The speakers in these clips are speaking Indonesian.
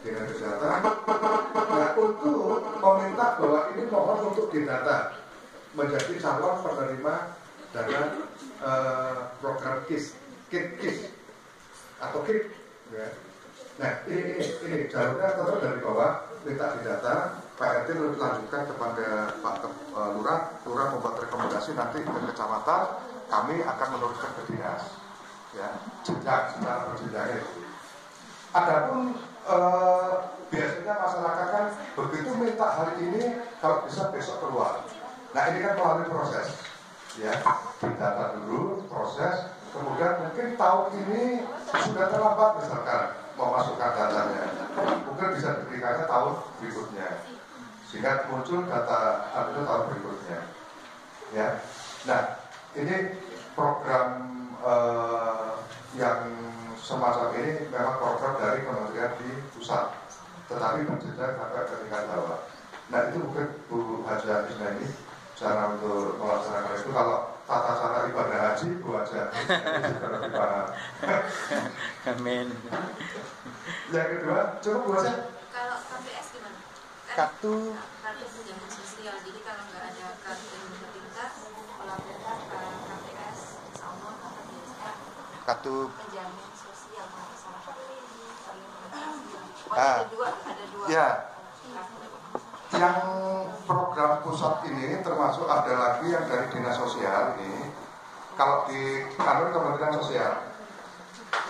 dinas kesehatan. Nah, untuk meminta bahwa ini mohon untuk didata menjadi calon penerima dana program KIS atau KIP. Ya. Nah, ini jalurnya tetap dari bawah, minta didata, Pak RT lanjutkan kepada Pak Lurah membuat rekomendasi nanti ke kecamatan, kami akan menurunkan ke dinas. Ya, jenjang secara berjenjang. Adapun biasanya masyarakat kan begitu minta hari ini, kalau bisa besok keluar. Nah, ini kan melalui proses, ya, didata dulu, proses, kemudian mungkin tahun ini sudah terlambat misalkan memasukkan datanya, mungkin bisa diberikannya tahun berikutnya, sehingga muncul data itu tahun berikutnya. Ya, nah ini program yang semacam ini memang program dari kementerian di pusat, tetapi berjenjang sampai ke tingkat bawah. Nah itu mungkin Bu Haji Amisna ini cara untuk melaksanakan itu. Kalau tata cara ibadah haji Bu Haji juga lebih paham. Amin. Yang kedua, coba Bu Haji. Kalau KPS gimana? Kartu tunjangan sosial. Jadi kalau nggak ada kartu yang pemerintah, melaporkan ke KPS, insya Allah akan bisa kartu penjaminan sosial kalau salah satu. Ada dua. Ya. Yang program pusat ini termasuk ada lagi yang dari dinas sosial ini. Kalau di kantor Kementerian Sosial,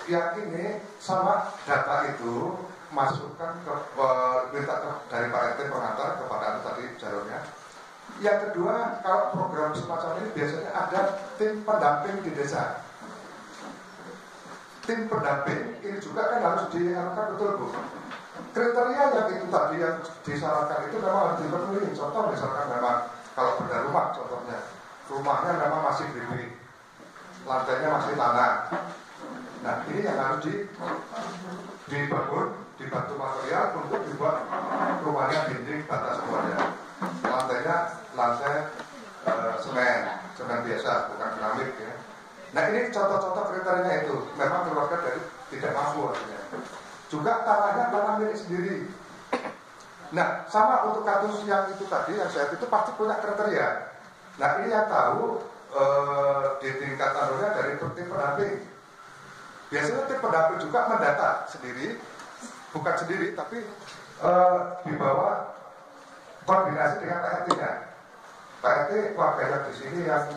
yang ini sama data itu masukkan ke minta dari Pak RT pengantar kepada tadi jalurnya. Yang kedua, kalau program semacam ini biasanya ada tim pendamping di desa. Tim pendamping ini juga kan harus dianukan betul Bu. Kriteria yang itu tadi yang disyaratkan itu memang harus dipenuhi. Contoh misalkan memang kalau benda rumah, contohnya rumahnya memang masih brick, lantainya masih tanah. Nah ini yang harus dibangun, dibantu material untuk dibuat rumahnya dinding batas semuanya. Lantainya lantai semen biasa, bukan keramik ya. Nah ini contoh-contoh kriterianya itu memang keluarga dari tidak mampu artinya. Juga tanahnya tanah milik sendiri. Nah sama untuk kasus yang itu tadi yang saya itu pasti punya kriteria. Nah ini yang tahu di tingkat anunya dari tim pendamping. Biasanya tim pendamping juga mendata sendiri, bukan sendiri tapi di bawah koordinasi dengan Pak RT-nya. Pak RT warganya di sini yang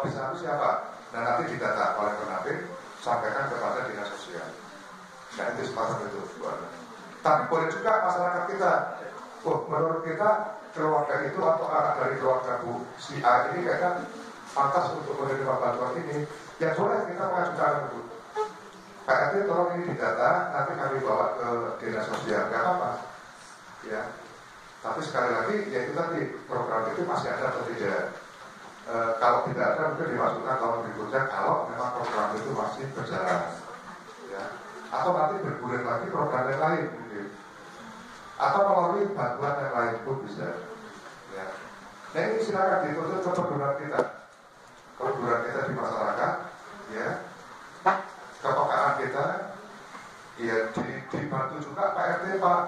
bisa siapa? Nah nanti didata oleh pendamping, sampaikan kepada dinas sosial. Nah itu semacam itu. Tapi boleh juga masyarakat kita, menurut kita keluarga itu atau anak dari keluarga Bu si A ini kayaknya pantas untuk menerima bantuan ini. Ya boleh kita mengajukan Bu. Pak RT tolong ini didata, nanti kami bawa ke dinas sosial, nggak apa-apa. Ya. Tapi sekali lagi, ya itu tadi program itu masih ada atau tidak. Kalau tidak ada mungkin dimasukkan tahun berikutnya kalau memang program itu masih berjalan. Ya. Atau nanti bergulir lagi program yang lain mungkin. Atau melalui bantuan yang lain pun bisa. Ya. Nah ini silakan dituntut kepedulian kita. Kepedulian kita di masyarakat, ya. Kepekaan kita, ya dibantu juga Pak RT, Pak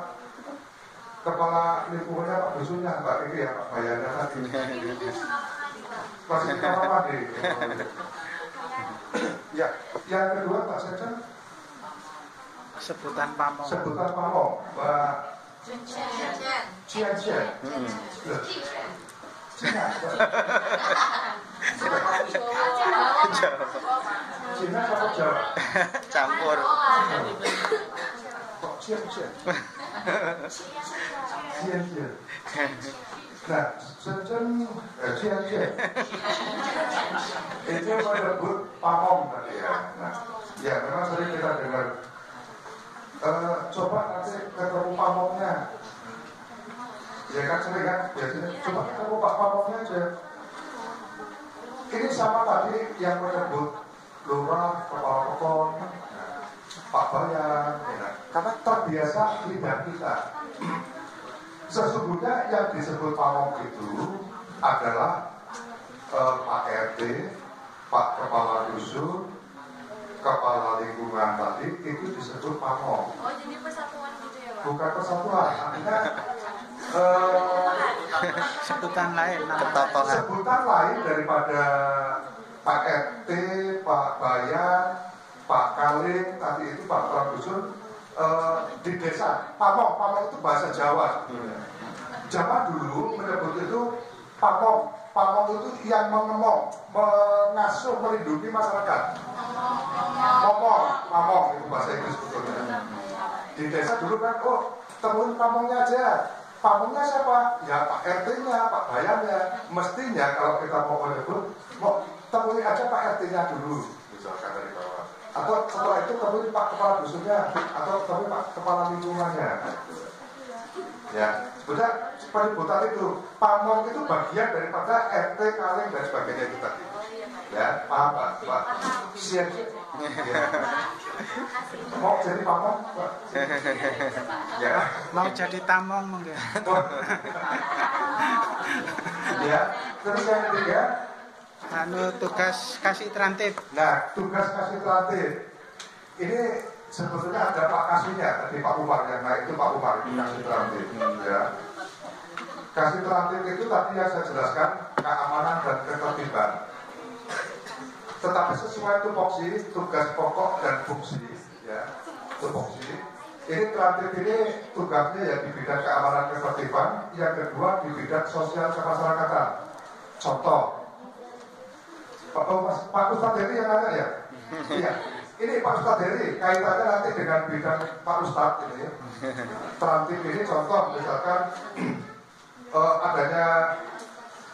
Kepala Lingkungannya, Pak Dusunnya, Pak Riki ya, Pak Bayarnya tadi. Masih kamar mandi. Ya, yang kedua Pak Sekjen. sebutan pamong. Sebutan pamong, Mbak Cian. Cina atau Jawa? Campur. Kok Cian? Nah, Sekjen Cian. Itu menyebut pamong tadi ya. Nah, ya memang sering kita dengar. Coba nanti ketemu pamongnya. Ya kan sering kan biasanya coba ketemu Pak Pamongnya aja. Ini sama tadi yang menyebut lurah, kepala pokon, Pak Bayan, ya. Karena terbiasa lidah kita. Sesungguhnya yang disebut pamong itu adalah Pak RT, Pak Kepala Dusun, Kepala Lingkungan tadi itu disebut pamong. Oh jadi persatuan gitu ya? bukan persatuan, artinya Sebutan lain nama. Ketokohan. sebutan lain daripada Pak RT, Pak Bayan, Pak Kaling, tadi itu Pak Kepala Dusun di desa. Pamong, pamong itu bahasa Jawa sebetulnya. Zaman dulu menyebut itu pamong. Pamong itu yang mengemong, mengasuh, melindungi masyarakat. Pamong itu bahasa Inggris sebetulnya. Di desa dulu kan, oh temuin pamongnya aja. Pamongnya siapa? Ya Pak RT-nya, Pak Bayannya. Mestinya kalau kita mau menyebut, mau temuin aja Pak RT-nya dulu, misalkan dari bawah. Atau setelah itu temuin Pak Kepala Dusunnya, atau temuin Pak Kepala Lingkungannya. Ya, sebenarnya penyebutan itu, pamong itu bagian daripada RT, Kaling dan sebagainya itu tadi. Ya, paham Pak? Siap. Ya. Mau jadi pamong, Pak? Ya. Mau jadi tamong mungkin. Ya, terus yang ketiga, Tugas kasih terantip. nah tugas kasih terantip ini sebetulnya ada Pak Kasihnya, tadi Pak Umar yang naik itu Pak Umar itu kasih terantip. Ya. Kasih terantip itu tadi yang saya jelaskan keamanan dan ketertiban. Tetapi sesuai tupoksi, tugas pokok dan fungsi, ya, tupoksi. Ini terantip ini tugasnya ya di bidang keamanan ketertiban, yang kedua di bidang sosial kemasyarakatan. Contoh, Pak Ustadz Heri yang nanya ya? Iya. Ini Pak Ustadz Heri, kaitannya nanti dengan bidang Pak Ustadz ini. Terantip ini contoh, misalkan adanya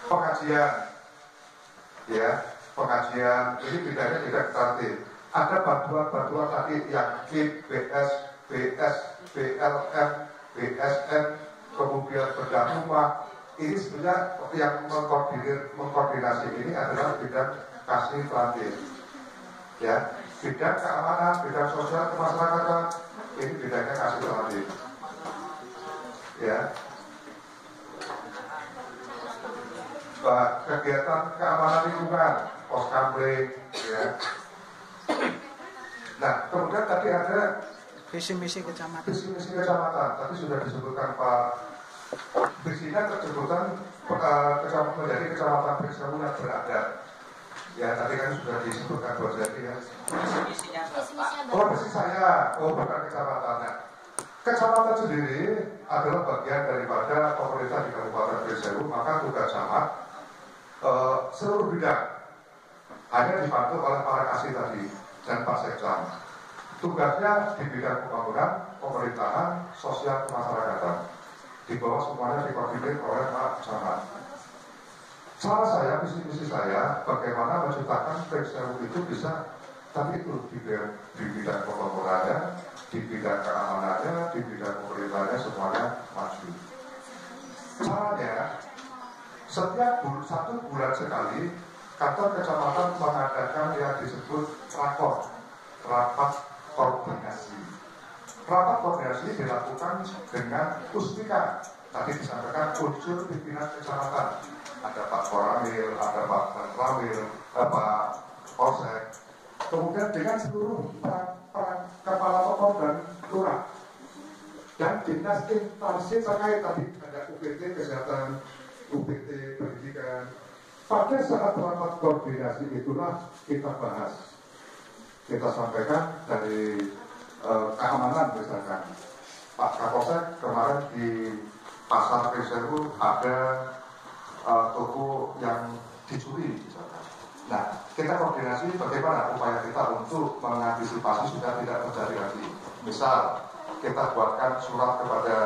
pengajian, ya, pengajian, ini bidangnya tidak terantip. Ada bantuan-bantuan tadi yang KIP, BS, BS, BLM, BSN, kemudian bedah rumah. Ini sebenarnya yang mengkoordinasi ini adalah bidang kasih terantip. Ya, bidang keamanan, bidang sosial kemasyarakatan, ini bidangnya kasih terantip. Ya. Kegiatan keamanan lingkungan, pos kamling, ya. Nah, kemudian tadi ada Visi misi kecamatan. visi-misi kecamatan. Tadi sudah disebutkan Pak. Visinya terjemputan menjadi kecamatan Pringsewu yang beradab. Ya, tadi kan sudah disebutkan Bos Jadi ya. Oh, visi saya, oh bukan kecamatan. Nah, kecamatan sendiri adalah bagian daripada pemerintah di Kabupaten Pringsewu, maka tugas camat seluruh bidang hanya dibantu oleh para kasih tadi dan Pak Sekcam. Tugasnya di bidang pembangunan, pemerintahan, sosial kemasyarakatan. Di bawah semuanya dikoordinir oleh Pak Camat. Salah saya, visi-misi saya, bagaimana menciptakan Pringsewu itu bisa tadi itu di bidang pembangunannya, di bidang keamanannya, di bidang pemerintahannya semuanya maju. Caranya, setiap satu bulan sekali kantor kecamatan mengadakan yang disebut rakor, rapat koordinasi. Rapat koordinasi dilakukan dengan puspika. Tadi disampaikan unsur pimpinan kecamatan. Ada Pak Koramil, ada Pak Ramil, Pak Polsek. Kemudian dengan seluruh peran kepala tokoh dan lurah. Dan dinas instansi terkait tadi ada UPT kesehatan, UPT pendidikan. Pada saat rapat koordinasi itulah kita bahas. Kita sampaikan dari keamanan misalkan. Pak Kapolsek kemarin di pasar Pringsewu ada toko yang dicuri misalkan. Nah, kita koordinasi bagaimana upaya kita untuk mengantisipasi sudah tidak terjadi lagi. Misal, kita buatkan surat kepada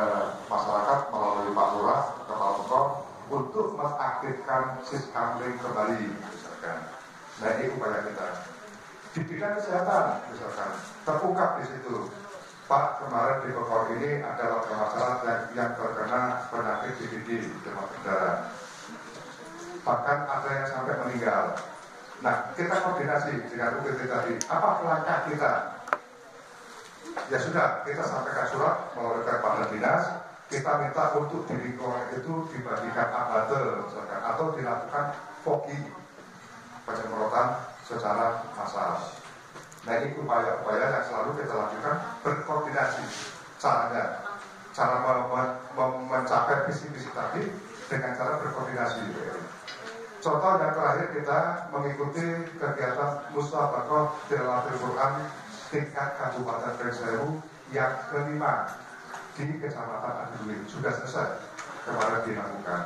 masyarakat melalui Pak Lurah, Kepala Tokoh untuk mengaktifkan siskamling kembali misalkan. Nah, ini upaya kita. Di bidang kesehatan misalkan terungkap di situ. Pak, kemarin di Bogor ini ada warga masyarakat yang terkena penyakit DBD, demam berdarah. Bahkan ada yang sampai meninggal. Nah, kita koordinasi dengan UPT tadi. Apa langkah kita? Ya sudah, kita sampaikan surat melalui kepada dinas. Kita minta untuk di lingkungan itu dibagikan abate misalkan, atau dilakukan foki penyemprotan secara massal. Nah, ini upaya-upaya yang selalu kita lakukan berkoordinasi. Caranya cara mencapai visi-visi tadi dengan cara berkoordinasi. Contoh yang terakhir kita mengikuti kegiatan Mustabaqah Tilawatil Quran tingkat Kabupaten Pringsewu yang kelima di Kecamatan Adului, sudah selesai kemarin dilakukan.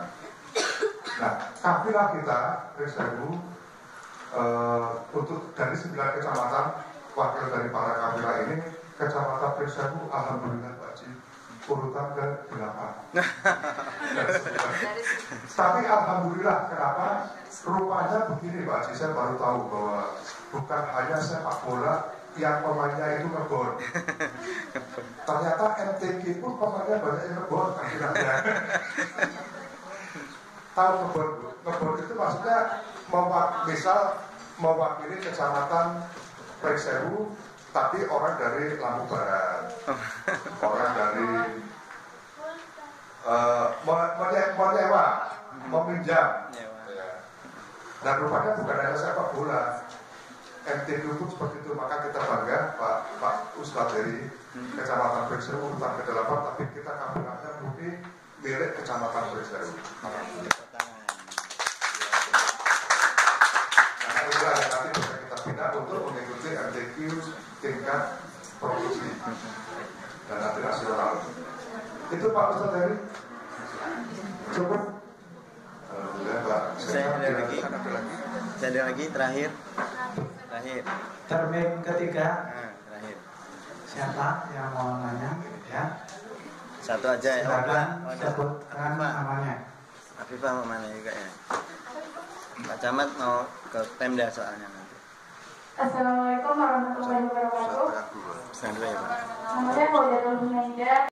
Nah, kafilah kita Pringsewu untuk dari 9 kecamatan, wakil dari para kafilah ini, Kecamatan Pringsewu alhamdulillah Pak Haji urutan ke-8. Tapi alhamdulillah, kenapa? Rupanya begini Pak Haji, saya baru tahu bahwa bukan hanya sepak bola yang pemainnya itu ngebor. Ternyata MTQ pun pemainnya banyak yang ngebor. Tahu ngebor? Ngebor itu maksudnya misal mewakili kecamatan Pringsewu, tapi orang dari Lampung Barat, orang dari menyewa, meminjam. Dan rupanya bukan hanya sepak bola, MTQ pun seperti itu. Maka kita bangga Pak Ustadz dari Kecamatan Pringsewu urutan ke-8, tapi kita kampungnya murni milik Kecamatan Pringsewu. Karena inilah yang nanti bisa kita pindah untuk mengikuti MTQ tingkat provinsi dan nanti nasional. Itu Pak Ustadz dari cukup. Saya ada lagi terakhir. Termin ketiga. Terakhir. Siapa yang mau nanya? Ya. Satu aja ya. Silakan sebutkan namanya. Afifah mau mana juga ya? Pak Camat mau ke Pemda soalnya nanti. Assalamualaikum warahmatullahi wabarakatuh. Pesan dulu ya Pak. Namanya Fauziatul Hunaida.